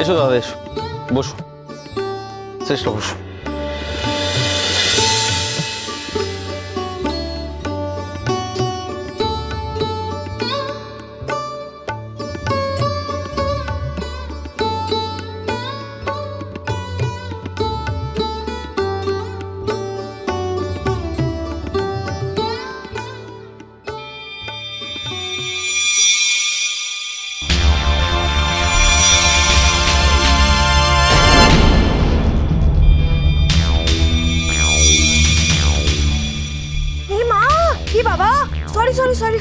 এসো দাদা, এসো, বসো, চেষ্টা বসো। সরি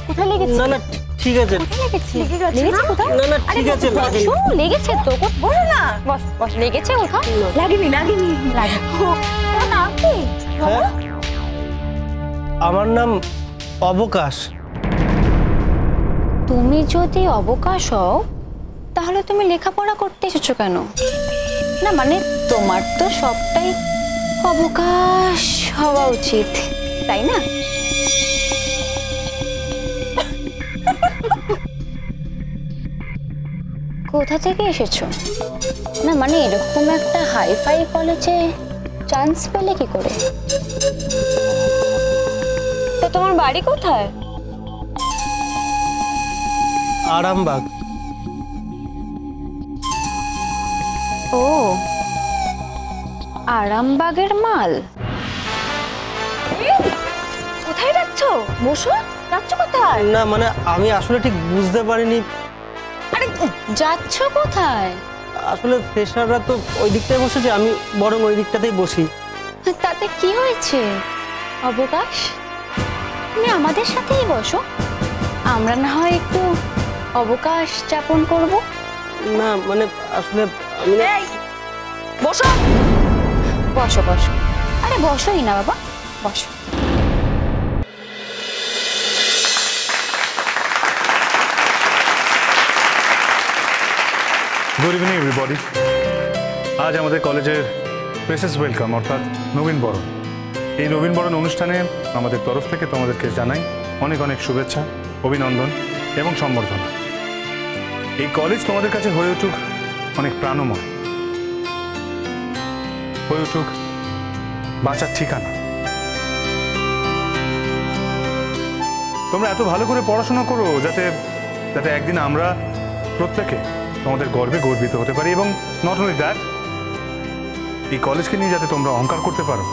কোথায় লেগেছে? না না ঠিক আছে, লেগেছে কোথায়? না না ঠিক আছে, লেগেছে তো, বলো না। বস বস, লেগেছে কোথাও? লাগেনি লাগে। তোমার নাম কি? হ্যাঁ, আমার নাম অবকাশ। তুমি যদি অবকাশ হও তাহলে তুমি লেখাপড়া করতে এসেছো কেন? না মানে তোমার তো সবটাই অবকাশ হওয়া উচিত, তাই না? কোথা থেকে এসেছো? না মানে এরকম একটা হাইফাই কলেজে চান্স পেলে কি করে? তো তোমার বাড়ি কোথায়? আরামবাগ। ও, আরামবাগের মাল। কোথায় যাচ্ছ? বসো। যাচ্ছ কোথায়? না মানে আমি আসলে ঠিক বুঝতে পারিনি। আরে যাচ্ছ কোথায়? আসলে ফ্রেশাররা তো ওই দিকটায় বসেছে, আমি বরং ওই দিকটাতেই বসি। তাতে কি হয়েছে অবকাশ? তুমি আমাদের সাথেই বসো, আমরা না হয় একটু অবকাশ যাপন করব। না মানে আসলে আমি বসো বসো বসো। আরে বসোই না বাবা, বসো। Good evening everybody. আজ আমাদের কলেজের ফ্রেশার্স ওয়েলকাম অর্থাৎ নবীন বরণ। এই নবীন বরণ অনুষ্ঠানে আমাদের তরফ থেকে তোমাদেরকে জানাই অনেক অনেক শুভেচ্ছা, অভিনন্দন এবং সম্বর্ধনা। এই কলেজ তোমাদের কাছে হয়ে উঠুক অনেক প্রাণময়, হয়ে উঠুক বাঁচার ঠিকানা। তোমরা এত ভালো করে পড়াশোনা করো যাতে যাতে একদিন আমরা প্রত্যেকে তোমাদের গর্বে গর্বিত হতে পারি, এবং নট অনলি দ্যাট, এই কলেজকে নিয়ে যাতে তোমরা অহংকার করতে পারো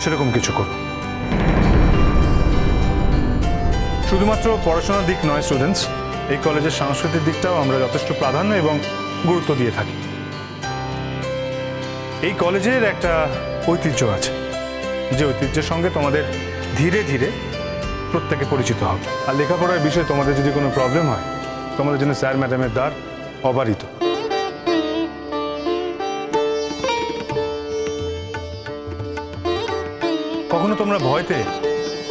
সেরকম কিছু করো। শুধুমাত্র পড়াশোনার দিক নয় স্টুডেন্টস, এই কলেজের সাংস্কৃতিক দিকটাও আমরা যথেষ্ট প্রাধান্য এবং গুরুত্ব দিয়ে থাকি। এই কলেজের একটা ঐতিহ্য আছে, যে ঐতিহ্যের সঙ্গে তোমাদের ধীরে ধীরে প্রত্যেকে পরিচিত হবে। আর লেখাপড়ার বিষয়ে তোমাদের যদি কোনো প্রবলেম হয়, তোমাদের জন্য স্যার ম্যাডামের দ্বার অবারিত। কখনো তোমরা ভয়তে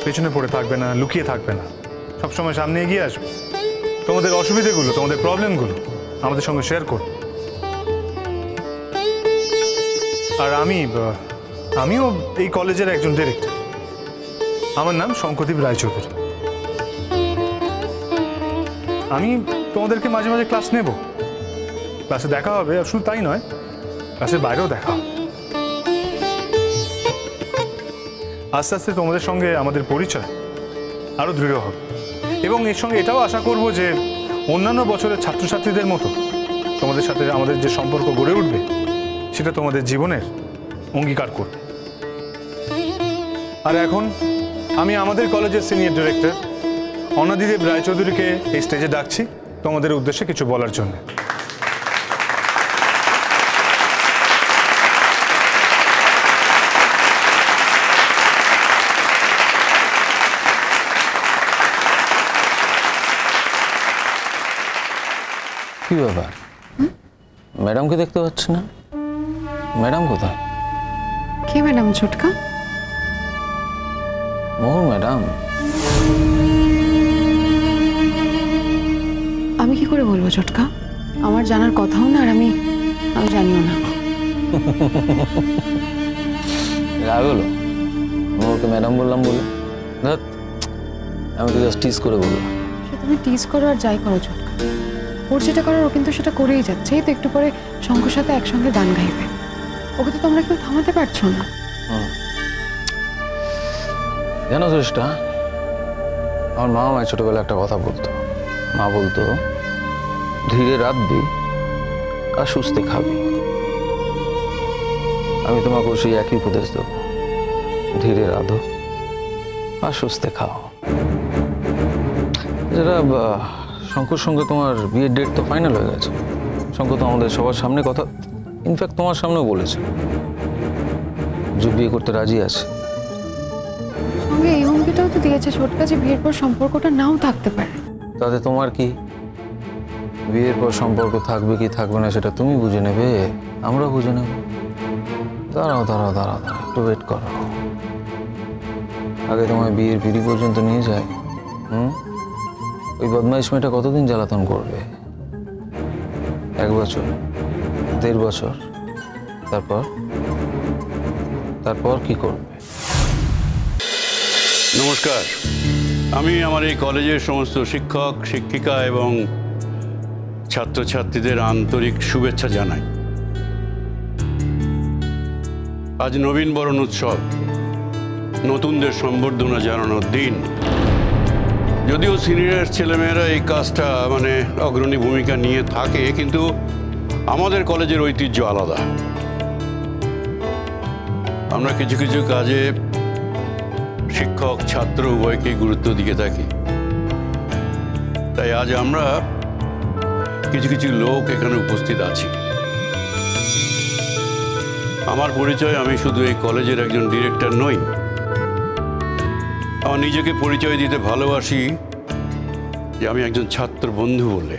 পেছনে পড়ে থাকবে না, লুকিয়ে থাকবে না, সবসময় সামনে এগিয়ে আসবে। তোমাদের অসুবিধেগুলো, তোমাদের প্রবলেমগুলো আমাদের সঙ্গে শেয়ার করো। আর আমিও এই কলেজের একজন ডিরেক্টর। আমার নাম শঙ্করদীপ রায়চৌধুরী। আমি তোমাদেরকে মাঝে মাঝে ক্লাস নেব, ক্লাসে দেখা হবে, আর শুধু তাই নয়, ক্লাসের বাইরেও দেখা হবে। আস্তে আস্তে তোমাদের সঙ্গে আমাদের পরিচয় আরও দৃঢ় হবে, এবং এর সঙ্গে এটাও আশা করব যে অন্যান্য বছরের ছাত্রছাত্রীদের মতো তোমাদের সাথে আমাদের যে সম্পর্ক গড়ে উঠবে সেটা তোমাদের জীবনের অঙ্গীকার করবে। আর এখন আমি আমাদের কলেজের সিনিয়র ডিরেক্টর অনাদিদেব রায়চৌধুরীকে এই স্টেজে ডাকছি তোমাদের উদ্দেশ্যে কিছু বলার জন্য। কি ব্যাপার, ম্যাডামকে দেখতে পাচ্ছি না? ম্যাডাম কোথায়? কে ম্যাডাম? ছোটকা? মোহর ম্যাডাম। আমি কি করে বলবো ছোটকা? আমার জানার কথাও না, আর আমি জানিও না। রাগ হলো মোহরকে ম্যাডাম বললাম বলে? ধর, আমি তো জাস্ট টিজ করে বললাম। তুমি টিজ করো আর যাই করো ছোটকা, ওর যেটা করার ও কিন্তু সেটা করেই যাচ্ছে। এই তো একটু পরে শঙ্কর সাথে একসঙ্গে গান গাইবে, ওকে তো তোমরা কেউ থামাতে পারছো না। জানো চেষ্টা, আমার মা আমায় ছোটবেলায় একটা কথা বলতো। মা বলতো, ধীরে রাঁধবি আর সুস্থে খাবি। আমি তোমাকে সেই একই উপদেশ দেবো, ধীরে রাঁধো আর সুস্থে খাও। যারা শঙ্কর সঙ্গে তোমার বিয়ের ডেট তো ফাইনাল হয়ে গেছে। শঙ্কর তো আমাদের সবার সামনে কথা, ইনফ্যাক্ট তোমার সামনেও বলেছে যে বিয়ে করতে রাজি আছে। সঙ্গে এই হুমকিটাও তো দিয়েছে ছোটকা যে বিয়ের পর সম্পর্কটা নাও থাকতে পারে। তাতে তোমার কি? বিয়ের পর সম্পর্ক থাকবে কি থাকবে না সেটা তুমি বুঝে নেবে, আমরা বুঝে নেব। দাঁড়াও দাঁড়াও দাঁড়াও দাঁড়াও, একটু ওয়েট করো। আগে তোমায় বিয়ের পিঁড়ি পর্যন্ত নিয়ে যায়। ওই বদমাইশ মেয়েটা কতদিন জ্বালাতন করবে? 1 বছর, 1.5 বছর, তারপর কি করবে? নমস্কার, আমি আমার এই কলেজের সমস্ত শিক্ষক শিক্ষিকা এবং ছাত্রছাত্রীদের আন্তরিক শুভেচ্ছা জানাই। আজ নবীন বরণ উৎসব, নতুনদের সম্বর্ধনা জানানোর দিন। যদিও সিনিয়র ছেলেমেয়েরা এই কাজটা অগ্রণী ভূমিকা নিয়ে থাকে, কিন্তু আমাদের কলেজের ঐতিহ্য আলাদা। আমরা কিছু কিছু কাজে শিক্ষক ছাত্র উভয়কেই গুরুত্ব দিয়ে থাকি। তাই আজ আমরা কিছু কিছু লোক এখানে উপস্থিত আছি। আমার পরিচয়, আমি শুধু এই কলেজের একজন ডিরেক্টর নই। আমার নিজেকে পরিচয় দিতে ভালোবাসি যে আমি একজন ছাত্র বন্ধু বলে।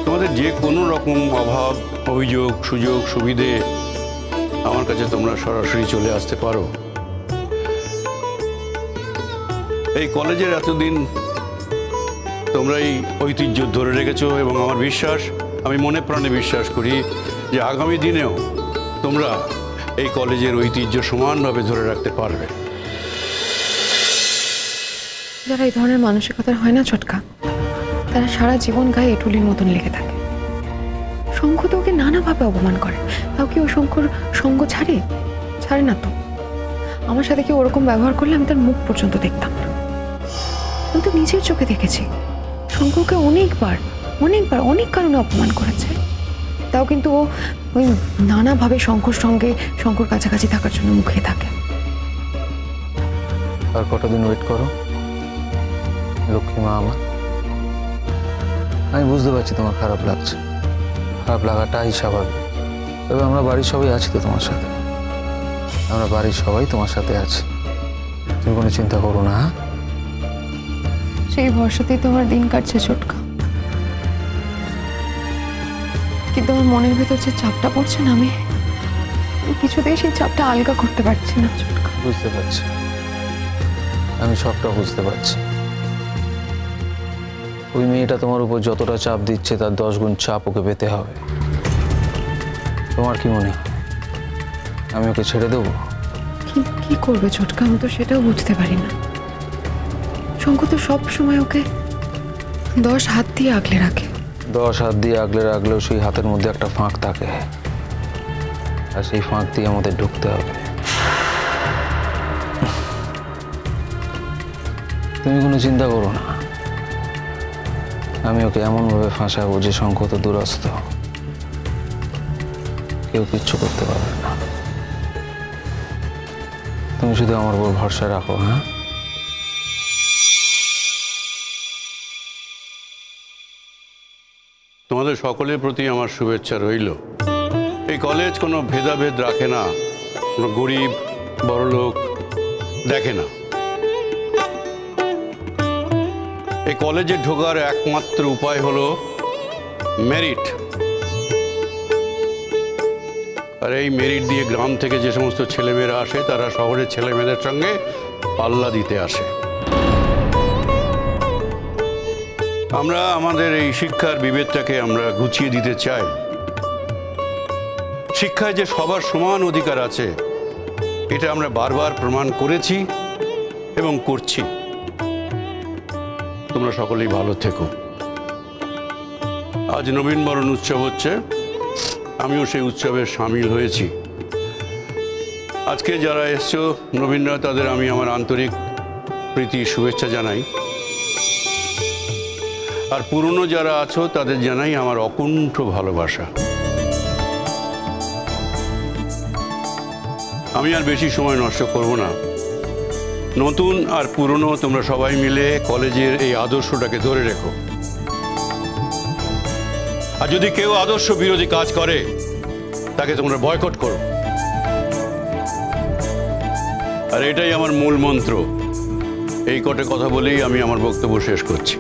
তোমাদের যে কোনো রকম অভাব, অভিযোগ, সুযোগ, সুবিধে আমার কাছে তোমরা সরাসরি চলে আসতে পারো। এই কলেজের এতদিন তোমরা এই ঐতিহ্য ধরে রেখেছো এবং আমার বিশ্বাস, আমি মনে প্রাণে বিশ্বাস করি যে আগামী দিনেও তোমরা এই কলেজের ঐতিহ্য সমানভাবে ধরে রাখতে পারবে। যারা এই ধরনের মানসিকতার হয় না ছোটকা, তারা সারা জীবন গায়ে এঁটুলির মতন লেগে থাকে। শঙ্খ তো ওকে নানাভাবে অপমান করে, তাও কি ও শঙ্কর সঙ্গ ছাড়ে না তো। আমার সাথে কি ওরকম ব্যবহার করলে আমি তার মুখ পর্যন্ত দেখতাম না। আমি তো নিজের চোখে দেখেছি শঙ্করকে অনেকবার অনেক কারণে অপমান করেছে, তাও কিন্তু ও ওই নানাভাবে শঙ্কর কাছাকাছি থাকার জন্য মুখে থাকে। আর কটা দিন ওয়েট করো লক্ষ্মী মা আমার। আমি বুঝতে পারছি তোমার খারাপ লাগছে, খারাপ লাগাটাই স্বাভাবিক। তবে আমরা বাড়ির সবাই আছি তো তোমার সাথে, আমরা বাড়ির সবাই তোমার সাথে আছি, তুমি কোনো চিন্তা করো না। সেই ভরসাতেই তো আমার দিন কাটছে ছোটকা, কিন্তু আমার মনের ভেতর যে চাপটা পড়ছে না, আমি কিছুতেই সেই চাপটা আলগা করতে পারছি না ছোটকা। বুঝতে পারছি, আমি সবটা বুঝতে পারছি। ওই মেয়েটা তোমার উপর যতটা চাপ দিচ্ছে তার 10 গুণ চাপ ওকে পেতে হবে। তোমার কি মনে হয় আমি ওকে ছেড়ে দেবো? কি করবে ছোটকা, আমি তো সেটাও বুঝতে পারি না। শঙ্কর তো সব সময় ওকে 10 হাত দিয়ে আগলে রাখে। 10 হাত দিয়ে আগলে রাখলেও সেই হাতের মধ্যে একটা ফাঁক থাকে, আর সেই ফাঁক দিয়ে আমাদের ঢুকতে হবে। তুমি কোনো চিন্তা করো না, আমি ওকে এমনভাবে ফাঁসাবো যে শঙ্খ তো দূরস্থ, কেউ কিচ্ছু করতে পারবে না। তুমি শুধু আমার উপর ভরসা রাখো। হ্যাঁ, তোমাদের সকলের প্রতি আমার শুভেচ্ছা রইল। এই কলেজ কোনো ভেদাভেদ রাখে না, কোনো গরিব বড়লোক দেখে না। এই কলেজে ঢোকার একমাত্র উপায় হলো মেরিট। আর এই মেরিট দিয়ে গ্রাম থেকে যে সমস্ত ছেলেমেয়েরা আসে, তারা শহরের ছেলেমেয়েদের সঙ্গে পাল্লা দিতে আসে। আমরা আমাদের এই শিক্ষার বিভেদটাকে আমরা গুছিয়ে দিতে চাই। শিক্ষায় যে সবার সমান অধিকার আছে, এটা আমরা বারবার প্রমাণ করেছি এবং করছি। তোমরা সকলেই ভালো থেকো। আজ নবীনবরণ উৎসব হচ্ছে, আমিও সেই উৎসবে সামিল হয়েছি। আজকে যারা এসছো নবীনরা, তাদের আমি আমার আন্তরিক প্রীতি শুভেচ্ছা জানাই। আর পুরনো যারা আছো তাদের জানাই আমার অকুণ্ঠ ভালোবাসা। আমি আর বেশি সময় নষ্ট করব না। নতুন আর পুরনো তোমরা সবাই মিলে কলেজের এই আদর্শটাকে ধরে রেখো। আর যদি কেউ আদর্শ বিরোধী কাজ করে তাকে তোমরা বয়কট করো। আর এটাই আমার মূল মন্ত্র। এই কটে কথা বলেই আমি আমার বক্তব্য শেষ করছি।